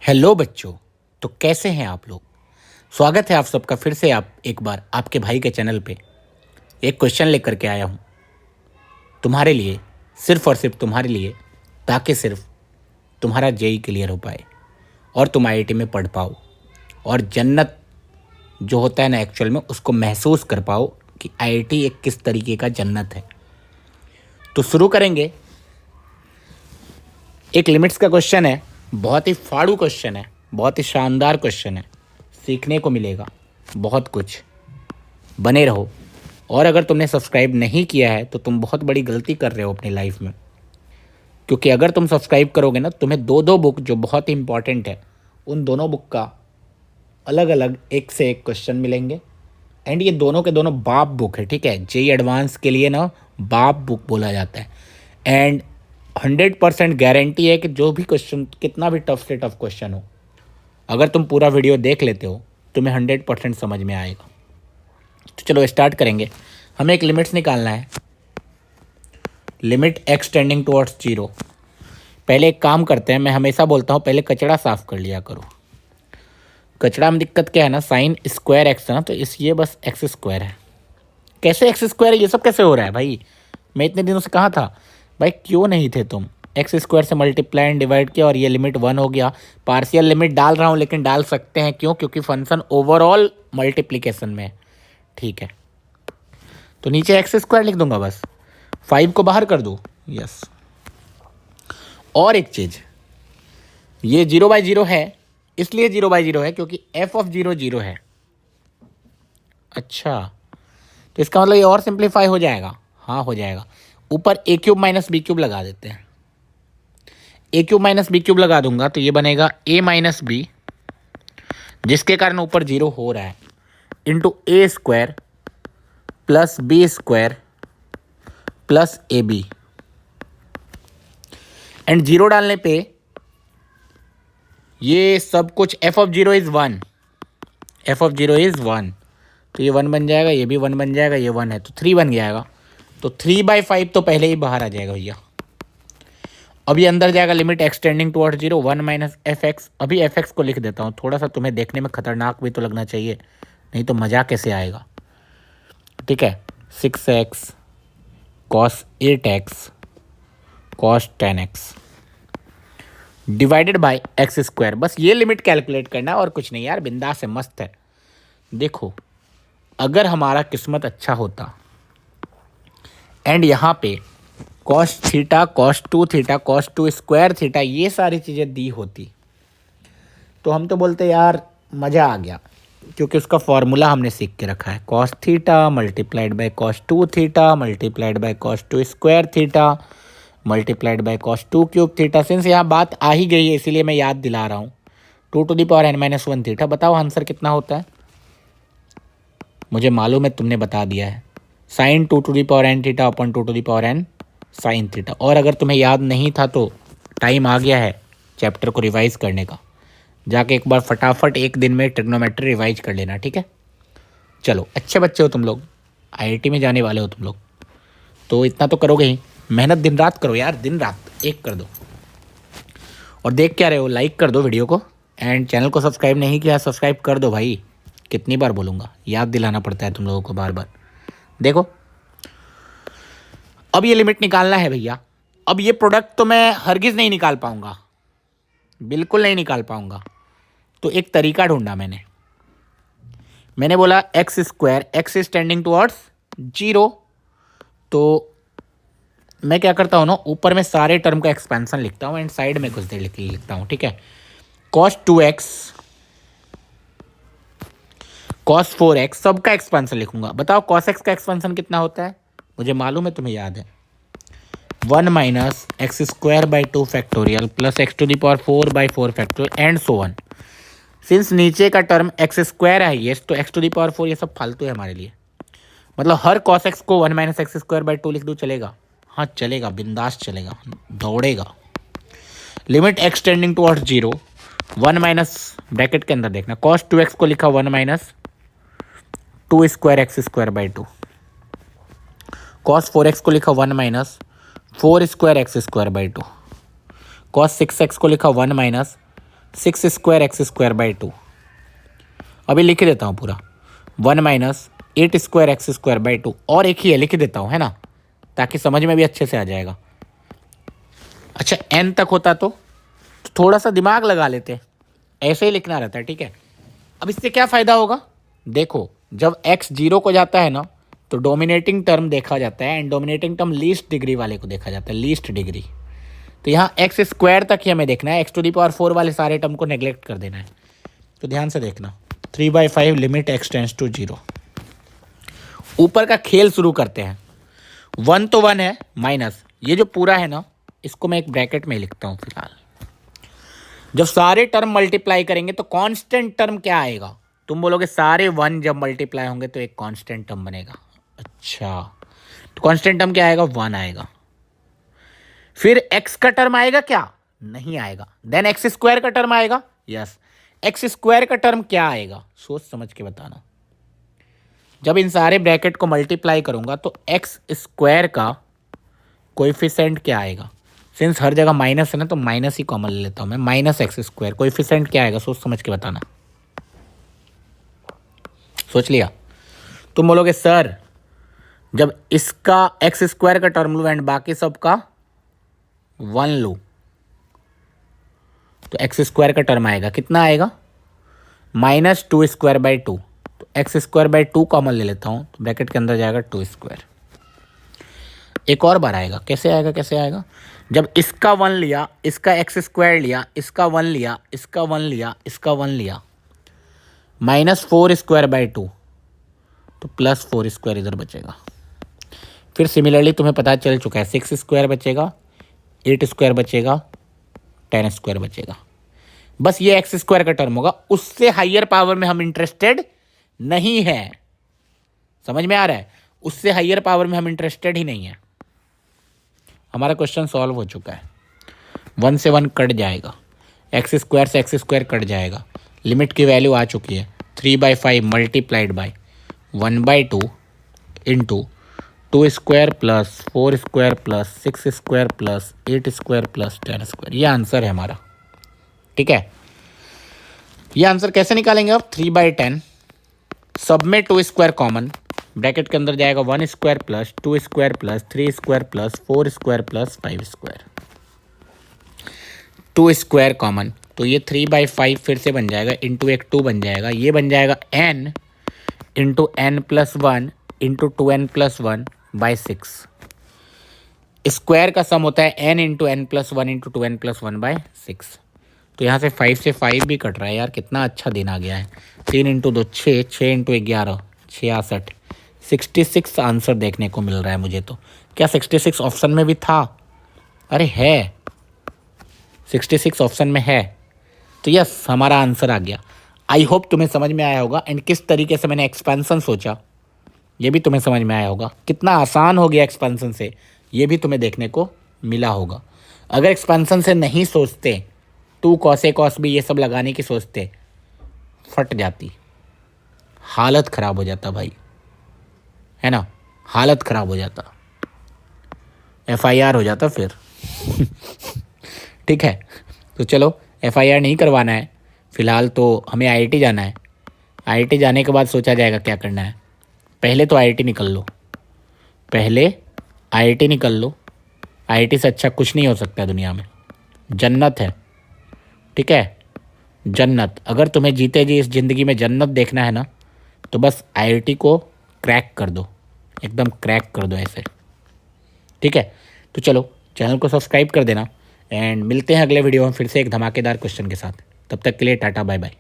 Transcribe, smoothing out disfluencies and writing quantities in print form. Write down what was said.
Hello बच्चों। तो कैसे हैं आप लोग। स्वागत है आप सबका फिर से आप एक बार आपके भाई के चैनल पे एक क्वेश्चन लेकर के आया हूँ तुम्हारे लिए, सिर्फ और सिर्फ तुम्हारे लिए, ताकि सिर्फ तुम्हारा जेई क्लियर हो पाए और तुम आईआईटी में पढ़ पाओ और जन्नत जो होता है ना एक्चुअल में उसको महसूस कर पाओ कि आईआईटी एक किस तरीके का जन्नत है। तो शुरू करेंगे। एक लिमिट्स का क्वेश्चन है, बहुत ही फाड़ू क्वेश्चन है, बहुत ही शानदार क्वेश्चन है, सीखने को मिलेगा बहुत कुछ। बने रहो। और अगर तुमने सब्सक्राइब नहीं किया है तो तुम बहुत बड़ी गलती कर रहे हो अपनी लाइफ में, क्योंकि अगर तुम सब्सक्राइब करोगे ना तुम्हें दो बुक जो बहुत ही इंपॉर्टेंट है उन दोनों बुक का अलग अलग एक से एक क्वेश्चन मिलेंगे। एंड ये दोनों के दोनों बाप बुक है, ठीक है। जेई एडवांस के लिए ना बाप बुक बोला जाता है। एंड 100% गारंटी है कि जो भी क्वेश्चन, कितना भी टफ से टफ क्वेश्चन हो, अगर तुम पूरा वीडियो देख लेते हो तुम्हें 100% समझ में आएगा। तो चलो स्टार्ट करेंगे। हमें एक लिमिट्स निकालना है, लिमिट एक्स टेंडिंग टुवर्ड्स 0। पहले एक काम करते हैं, मैं हमेशा बोलता हूँ पहले कचड़ा साफ कर लिया करो। कचड़ा में दिक्कत क्या है ना, साइन स्क्वायर एक्स है ना, तो इस ये बस एक्स स्क्वायर है। कैसे एक्स स्क्वायर है, ये सब कैसे हो रहा है भाई। मैं इतने दिनों से कहा था भाई, क्यों नहीं थे तुम। एक्स स्क्वायर से मल्टीप्लाई एंड डिवाइड किया और ये लिमिट 1 हो गया। पार्शियल लिमिट डाल रहा हूँ लेकिन डाल सकते हैं, क्यों, क्योंकि फंक्शन ओवरऑल मल्टीप्लीकेशन में है, ठीक है। तो नीचे एक्स स्क्वायर लिख दूंगा, बस 5 को बाहर कर दूँ, यस। और एक चीज़, ये 0/0 है, इसलिए 0/0 है क्योंकि एफ ऑफ 0 0 है। अच्छा, तो इसका मतलब ये और सिंप्लीफाई हो जाएगा। हाँ हो जाएगा। ऊपर ए क्यूब माइनस बी क्यूब लगा देते हैं। ए क्यूब माइनस बी क्यूब लगा दूंगा तो ये बनेगा ए माइनस बी, जिसके कारण ऊपर 0 हो रहा है, into a square plus b square plus a b. And 0 डालने पे ये सब कुछ f of 0 is 1, f of 0 is 1, तो ये 1 बन जाएगा, ये भी 1 बन जाएगा, ये 1 है तो 3 बन जाएगा। तो 3/5 तो पहले ही बाहर आ जाएगा भैया। अब ये अंदर जाएगा, limit extending towards 0 1 minus f x. अभी एफ एक्स को लिख देता हूँ, थोड़ा सा तुम्हें देखने में खतरनाक भी तो लगना चाहिए, नहीं तो मज़ा कैसे आएगा, ठीक है। 6x cos 8x cos 10x divided by x square. बस ये लिमिट कैलकुलेट करना है और कुछ नहीं यार, बिंदास है, मस्त है। देखो अगर हमारा किस्मत अच्छा होता एंड यहाँ पे cos theta cos 2 theta cos 2 square theta ये सारी चीज़ें दी होती तो हम तो बोलते यार मज़ा आ गया, क्योंकि उसका फॉर्मूला हमने सीख के रखा है, cos theta multiplied by cos 2 theta multiplied by cos 2 square theta multiplied by cos 2 cube theta. Since यहाँ बात आ ही गई है इसीलिए मैं याद दिला रहा हूँ, 2n-1 थीटा। बताओ आंसर कितना होता है। मुझे मालूम है तुमने बता दिया है, साइन 2n थीटा अपन 2n साइन थीटा। और अगर तुम्हें याद नहीं था तो टाइम आ गया है चैप्टर को रिवाइज करने का, जाके एक बार फटाफट एक दिन में ट्रिग्नोमेट्री रिवाइज कर लेना, ठीक है। चलो अच्छे बच्चे हो तुम लोग, आईआईटी में जाने वाले हो तुम लोग, तो इतना तो करोगे ही। मेहनत दिन रात करो यार, दिन रात एक कर दो। और देख क्या रहे हो, लाइक कर दो वीडियो को। एंड चैनल को सब्सक्राइब नहीं किया सब्सक्राइब कर दो भाई, कितनी बार बोलूँगा, याद दिलाना पड़ता है तुम लोगों को बार बार। देखो अब ये लिमिट निकालना है भैया। अब ये प्रोडक्ट तो मैं हरगिज़ नहीं निकाल पाऊँगा, बिल्कुल नहीं निकाल पाऊँगा। तो एक तरीका ढूंढा मैंने बोला x square, x is tending towards 0, तो मैं क्या करता हूँ ना, ऊपर में सारे टर्म का एक्सपेंशन लिखता हूँ एंड साइड में कुछ देर लिखता हूँ, ठीक है। कॉस 2x कॉस 4x सबका एक्सपेंशन लिखूंगा। बताओ कॉस x का एक्सपेंशन कितना होता है, मुझे मालूम है तुम्हें याद है, 1 minus x square by 2 factorial plus x to the power 4/4 factorial and so on. Since नीचे का टर्म एक्स स्क्वायर है ये, तो एक्स टू द पावर 4 ये सब फालतू है हमारे लिए। मतलब हर कॉस एक्स को 1 माइनस एक्स स्क्वायर बाई 2 लिख दूँ, चलेगा। हाँ चलेगा, बिंदास चलेगा, दौड़ेगा। Limit x tending towards 0 1 minus, bracket के अंदर देखना, कॉस 2x को लिखा 1 minus 2 square x square by 2, cos 4x को लिखा 1 minus 4 square x square by 2, cos 6x को लिखा 1 minus 6 square x square by 2। अभी लिख देता हूँ पूरा, 1 minus 8 square x square by 2, और एक ही है लिख देता हूँ, है ना, ताकि समझ में भी अच्छे से आ जाएगा। अच्छा n तक होता तो थोड़ा सा दिमाग लगा लेते, ऐसे ही लिखना रहता है, ठीक है। अब इससे क्या फ़ायदा होगा, देखो जब x 0 को जाता है ना तो डोमिनेटिंग टर्म देखा जाता है, and dominating term least degree वाले को देखा जाता है, लीस्ट डिग्री। तो यहाँ एक्स स्क्वायर तक ही हमें देखना है, x⁴ वाले सारे टर्म को नेग्लेक्ट कर देना है। तो ध्यान से देखना, 3/5 लिमिट x टेंड्स टू 0। ऊपर का खेल शुरू करते हैं। 1 तो 1 है, माइनस ये जो पूरा है ना, इसको मैं एक ब्रैकेट में लिखता हूँ फिलहाल। जब सारे टर्म मल्टीप्लाई करेंगे तो कांस्टेंट टर्म क्या आएगा, तुम बोलोगे सारे 1 जब मल्टीप्लाई होंगे तो एक कांस्टेंट टर्म बनेगा। अच्छा, तो कांस्टेंट टर्म क्या आएगा, 1 आएगा। फिर x का टर्म आएगा क्या, नहीं आएगा। देन एक्स स्क्वायर का टर्म आएगा, यस। एक्स स्क्वायर का टर्म क्या आएगा, सोच समझ के बताना। जब इन सारे ब्रैकेट को मल्टीप्लाई करूंगा तो एक्स स्क्वायर का कोएफिशिएंट क्या आएगा, सिंस हर जगह माइनस है ना तो माइनस ही कॉमन ले लेता हूं मैं, माइनस एक्स स्क्वायर। कोएफिशिएंट क्या आएगा, सोच समझ के बताना। सोच लिया, तुम बोलोगे सर जब इसका एक्स स्क्वायर का टर्म लूँ एंड बाकी सब का 1 लूँ तो एक्स स्क्वायर का टर्म आएगा, कितना आएगा, -2 स्क्वायर बाई 2। तो एक्स स्क्वायर बाई 2 कॉमन ले लेता हूँ, तो ब्रैकेट के अंदर जाएगा 2 स्क्वायर। एक और बार आएगा, कैसे आएगा, कैसे आएगा, जब इसका 1 लिया, इसका एक्स स्क्वायर लिया, इसका 1 लिया, इसका 1 लिया, इसका 1 लिया, -4 स्क्वायर बाई 2, तो +4 स्क्वायर इधर बचेगा। फिर सिमिलरली तुम्हें पता चल चुका है, 6 स्क्वायर बचेगा, 8 स्क्वायर बचेगा, 10 स्क्वायर बचेगा। बस ये एक्स स्क्वायर का टर्म होगा, उससे हाइयर पावर में हम इंटरेस्टेड नहीं है। समझ में आ रहा है, उससे हाइयर पावर में हम इंटरेस्टेड ही नहीं है। हमारा क्वेश्चन सॉल्व हो चुका है। 1 से 1 कट जाएगा, एक्स स्क्वायर से एक्स स्क्वायर कट जाएगा, लिमिट की वैल्यू आ चुकी है 3/5 multiplied by 1/2 into 2 square plus 4 square plus 6 square plus 8 square plus 10 square. ये आंसर है हमारा, ठीक है। ये आंसर कैसे निकालेंगे आप, 3/10, सब में 2 स्क्वायर कॉमन, ब्रैकेट के अंदर जाएगा 1 square plus 2 square plus 3 square plus 4 square plus 5 square, 2 square common. तो ये 3/5 फिर से बन जाएगा, इंटू एक 2 बन जाएगा, ये बन जाएगा n into n+1 into 2n+1 by 6। Square का सम होता है n into n+1 into 2n+1 by 6। तो यहाँ से 5 से 5 भी कट रहा है यार, कितना अच्छा दिन आ गया है। 3 इंटू 2 6, 6 इंटू 11 66, 66 आंसर देखने को मिल रहा है मुझे। तो क्या 66 ऑप्शन में भी था, अरे है, 66 ऑप्शन में है। तो यस, हमारा आंसर आ गया। आई होप तुम्हें समझ में आया होगा, एंड किस तरीके से मैंने एक्सपेंशन सोचा ये भी तुम्हें समझ में आया होगा। कितना आसान हो गया एक्सपेंशन से, ये भी तुम्हें देखने को मिला होगा। अगर एक्सपेंशन से नहीं सोचते, 2 कॉस A कॉस B ये सब लगाने की सोचते, फट जाती, हालत ख़राब हो जाता भाई, है ना, हालत ख़राब हो जाता, FIR हो जाता फिर। ठीक है, तो चलो FIR नहीं करवाना है फ़िलहाल, तो हमें IIT जाना है। IIT जाने के बाद सोचा जाएगा क्या करना है। पहले तो IIT निकल लो, पहले IIT निकल लो। IIT से अच्छा कुछ नहीं हो सकता दुनिया में, जन्नत है, ठीक है, जन्नत। अगर तुम्हें जीते जी इस ज़िंदगी में जन्नत देखना है ना, तो बस IIT को क्रैक कर दो, एकदम क्रैक कर दो ऐसे, ठीक है। तो चलो चैनल को सब्सक्राइब कर देना, एंड मिलते हैं अगले वीडियो में फिर से एक धमाकेदार क्वेश्चन के साथ। तब तक के लिए टाटा बाय बाय।